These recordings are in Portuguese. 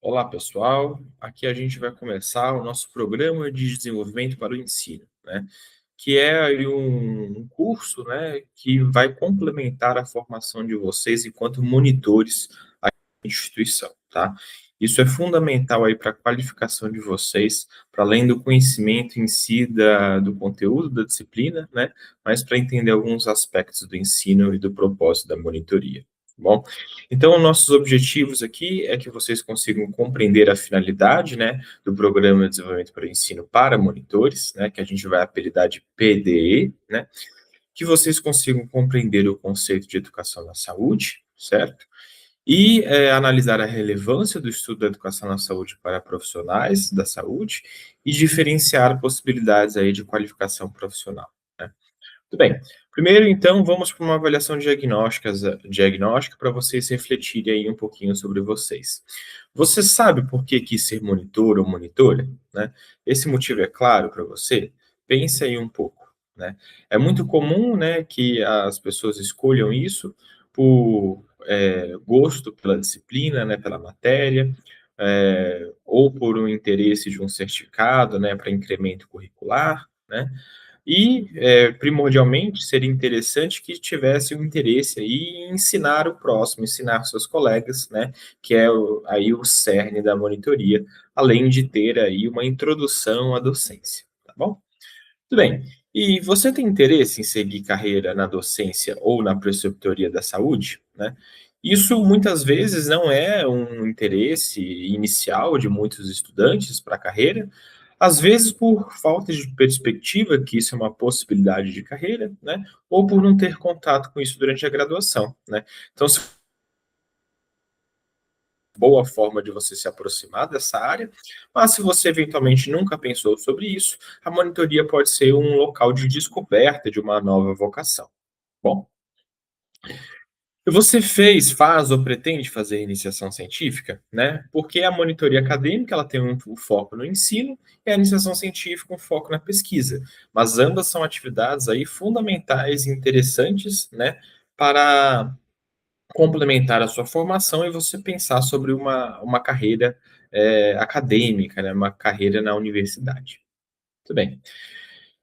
Olá, pessoal. Aqui a gente vai começar o nosso programa de desenvolvimento para o ensino, né? Que é aí um curso, né, que vai complementar a formação de vocês enquanto monitores da instituição, tá? Isso é fundamental aí para a qualificação de vocês, para além do conhecimento em si do conteúdo da disciplina, né? Mas para entender alguns aspectos do ensino e do propósito da monitoria, tá bom? Então, nossos objetivos aqui é que vocês consigam compreender a finalidade, né, do Programa de Desenvolvimento para o Ensino para Monitores, né, que a gente vai apelidar de PDE, né, que vocês consigam compreender o conceito de educação na saúde, certo? E analisar a relevância do estudo da educação na saúde para profissionais da saúde e diferenciar possibilidades aí de qualificação profissional, né? Tudo bem. Primeiro, então, vamos para uma avaliação diagnóstica para vocês refletirem aí um pouquinho sobre vocês. Você sabe por que quis ser monitor ou monitora, né? Esse motivo é claro para você? Pense aí um pouco, né? É muito comum, né, que as pessoas escolham isso por gosto pela disciplina, né, pela matéria, ou por um interesse de um certificado, né, para incremento curricular, né? E, primordialmente, seria interessante que tivesse um interesse aí em ensinar o próximo, ensinar seus colegas, né, que é aí o cerne da monitoria, além de ter aí uma introdução à docência, tá bom? Tudo bem. E você tem interesse em seguir carreira na docência ou na preceptoria da saúde, né? Isso muitas vezes não é um interesse inicial de muitos estudantes para a carreira, às vezes por falta de perspectiva que isso é uma possibilidade de carreira, né? Ou por não ter contato com isso durante a graduação, né? Então, se boa forma de você se aproximar dessa área, mas se você eventualmente nunca pensou sobre isso, a monitoria pode ser um local de descoberta de uma nova vocação. Bom, você faz ou pretende fazer iniciação científica, né? Porque a monitoria acadêmica ela tem um foco no ensino e a iniciação científica um foco na pesquisa, mas ambas são atividades aí fundamentais e interessantes, né? Para complementar a sua formação e você pensar sobre uma carreira acadêmica, né, uma carreira na universidade. Muito bem.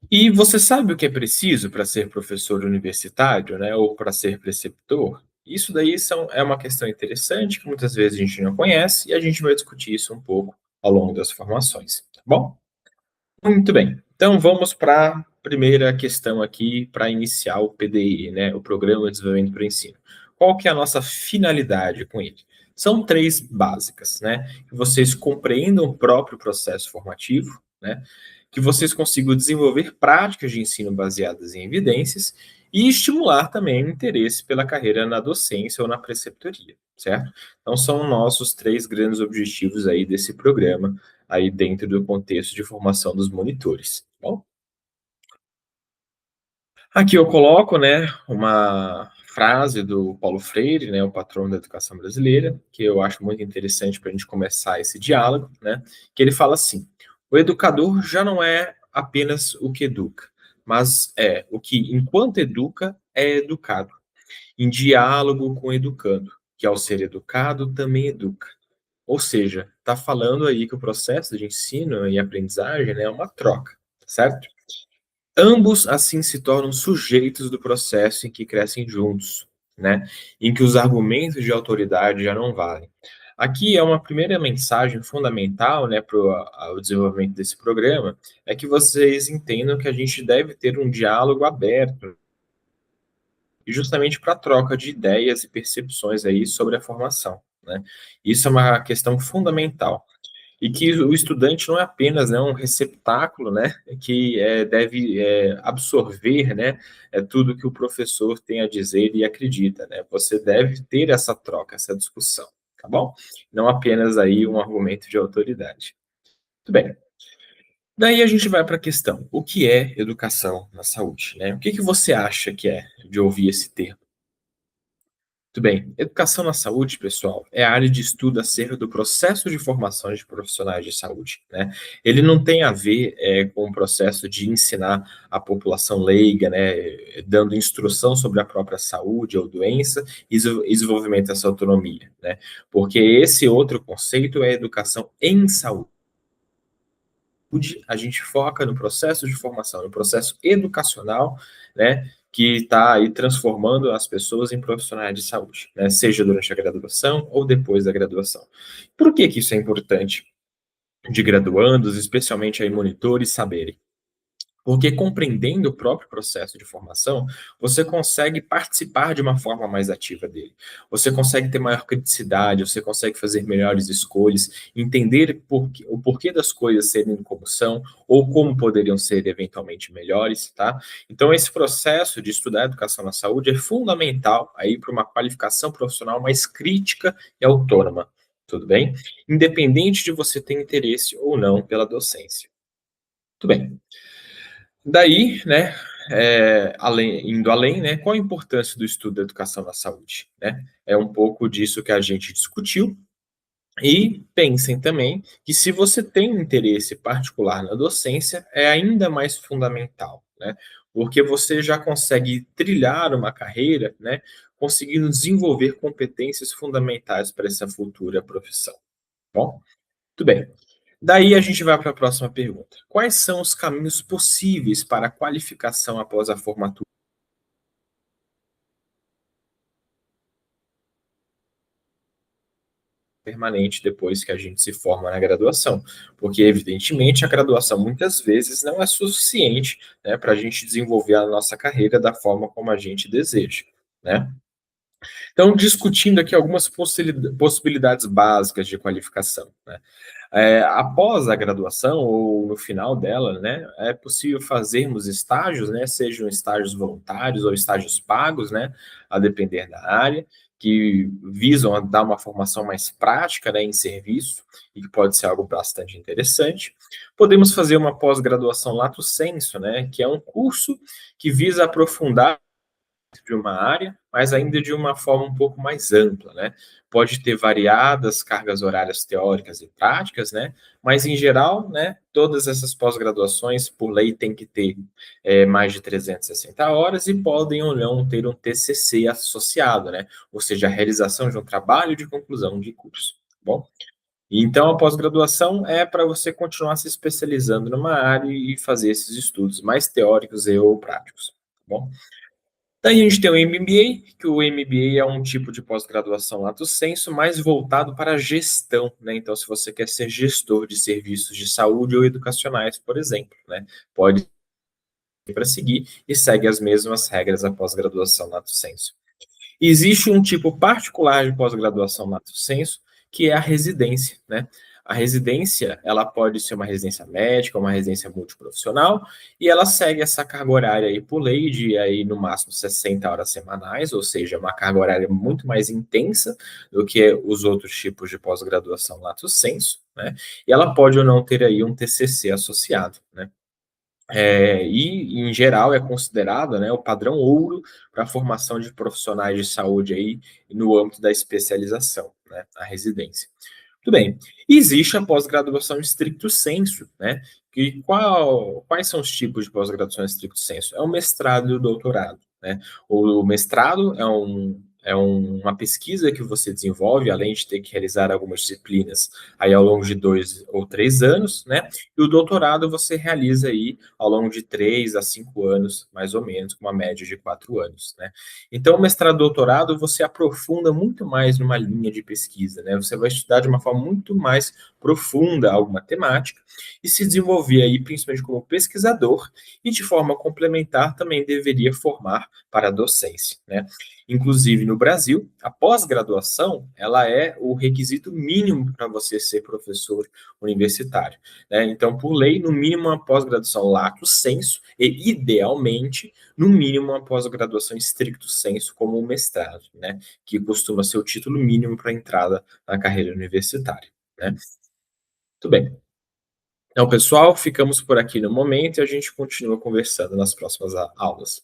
E você sabe o que é preciso para ser professor universitário, né, ou para ser preceptor? Isso daí é uma questão interessante que muitas vezes a gente não conhece e a gente vai discutir isso um pouco ao longo das formações, tá bom? Muito bem. Então vamos para a primeira questão aqui para iniciar o PDI, né, o Programa de Desenvolvimento para o Ensino. Qual que é a nossa finalidade com ele? São três básicas, né? Que vocês compreendam o próprio processo formativo, né? Que vocês consigam desenvolver práticas de ensino baseadas em evidências e estimular também o interesse pela carreira na docência ou na preceptoria, certo? Então são nossos três grandes objetivos aí desse programa aí dentro do contexto de formação dos monitores. Tá bom, aqui eu coloco, né, uma frase do Paulo Freire, né, o patrono da educação brasileira, que eu acho muito interessante para a gente começar esse diálogo, né, que ele fala assim: o educador já não é apenas o que educa, mas é o que, enquanto educa, é educado, em diálogo com o educando, que ao ser educado também educa. Ou seja, está falando aí que o processo de ensino e aprendizagem, né, é uma troca, certo? Ambos, assim, se tornam sujeitos do processo em que crescem juntos, né? Em que os argumentos de autoridade já não valem. Aqui é uma primeira mensagem fundamental, né, para o desenvolvimento desse programa, é que vocês entendam que a gente deve ter um diálogo aberto, e justamente para a troca de ideias e percepções aí sobre a formação, né? Isso é uma questão fundamental e que o estudante não é apenas, né, um receptáculo, né, que deve absorver, né, tudo que o professor tem a dizer e acredita, né? Você deve ter essa troca, essa discussão, tá bom? Não apenas aí um argumento de autoridade. Muito bem. Daí a gente vai para a questão: o que é educação na saúde, né? O que que você acha que é de ouvir esse termo? Muito bem. Educação na saúde, pessoal, é a área de estudo acerca do processo de formação de profissionais de saúde, né? Ele não tem a ver com o processo de ensinar a população leiga, né, dando instrução sobre a própria saúde ou doença e desenvolvimento dessa autonomia, né? Porque esse outro conceito é educação em saúde. A gente foca no processo de formação, no processo educacional, né, que está aí transformando as pessoas em profissionais de saúde, né, seja durante a graduação ou depois da graduação. Por que que isso é importante de graduandos, especialmente aí monitores, saberem? Porque compreendendo o próprio processo de formação, você consegue participar de uma forma mais ativa dele. Você consegue ter maior criticidade, você consegue fazer melhores escolhas, entender o porquê das coisas serem como são ou como poderiam ser eventualmente melhores, tá? Então esse processo de estudar educação na saúde é fundamental aí para uma qualificação profissional mais crítica e autônoma, tudo bem? Independente de você ter interesse ou não pela docência. Tudo bem. Daí, né, indo além, né, qual a importância do estudo da educação na saúde, né? É um pouco disso que a gente discutiu. E pensem também que se você tem um interesse particular na docência, é ainda mais fundamental, né? Porque você já consegue trilhar uma carreira, né, conseguindo desenvolver competências fundamentais para essa futura profissão. Bom, tudo bem. Daí a gente vai para a próxima pergunta. Quais são os caminhos possíveis para a qualificação após a formatura permanente depois que a gente se forma na graduação? Porque, evidentemente, a graduação muitas vezes não é suficiente, né, para a gente desenvolver a nossa carreira da forma como a gente deseja, né? Então, discutindo aqui algumas possibilidades básicas de qualificação, né? Após a graduação ou no final dela, né, é possível fazermos estágios, né, sejam estágios voluntários ou estágios pagos, né, a depender da área, que visam a dar uma formação mais prática, né, em serviço, e que pode ser algo bastante interessante. Podemos fazer uma pós-graduação lato sensu, né, que é um curso que visa aprofundar de uma área, mas ainda de uma forma um pouco mais ampla, né? Pode ter variadas cargas horárias teóricas e práticas, né? Mas em geral, né? Todas essas pós-graduações, por lei, tem que ter mais de 360 horas e podem ou não ter um TCC associado, né? Ou seja, a realização de um trabalho de conclusão de curso. Tá bom, então a pós-graduação é para você continuar se especializando numa área e fazer esses estudos mais teóricos e ou práticos. Tá bom? Daí a gente tem o MBA, que o MBA é um tipo de pós-graduação lato sensu, mais voltado para a gestão, né? Então, se você quer ser gestor de serviços de saúde ou educacionais, por exemplo, né? Pode ir para seguir e segue as mesmas regras da pós-graduação lato sensu. Existe um tipo particular de pós-graduação lato sensu, que é a residência, né? A residência, ela pode ser uma residência médica, uma residência multiprofissional, e ela segue essa carga horária aí por lei de aí no máximo 60 horas semanais, ou seja, uma carga horária muito mais intensa do que os outros tipos de pós-graduação lato sensu, né? E ela pode ou não ter aí um TCC associado, né? E, em geral, é considerado, né, o padrão ouro para a formação de profissionais de saúde aí no âmbito da especialização, né, a residência. Muito bem. Existe a pós-graduação em stricto sensu, né? Quais são os tipos de pós-graduação em stricto sensu? É o mestrado e o doutorado, né? O mestrado uma pesquisa que você desenvolve, além de ter que realizar algumas disciplinas aí ao longo de 2 ou 3 anos, né? E o doutorado você realiza aí ao longo de 3 a 5 anos, mais ou menos, com uma média de 4 anos, né? Então, o mestrado e doutorado você aprofunda muito mais numa linha de pesquisa, né? Você vai estudar de uma forma muito mais profunda alguma temática e se desenvolver aí principalmente como pesquisador e de forma complementar também deveria formar para a docência, né? Inclusive no Brasil, a pós-graduação ela é o requisito mínimo para você ser professor universitário, né? Então, por lei, no mínimo uma pós-graduação lato sensu e idealmente no mínimo uma pós-graduação em stricto sensu, como o mestrado, né? Que costuma ser o título mínimo para entrada na carreira universitária, né? Muito bem. Então, pessoal, ficamos por aqui no momento e a gente continua conversando nas próximas aulas.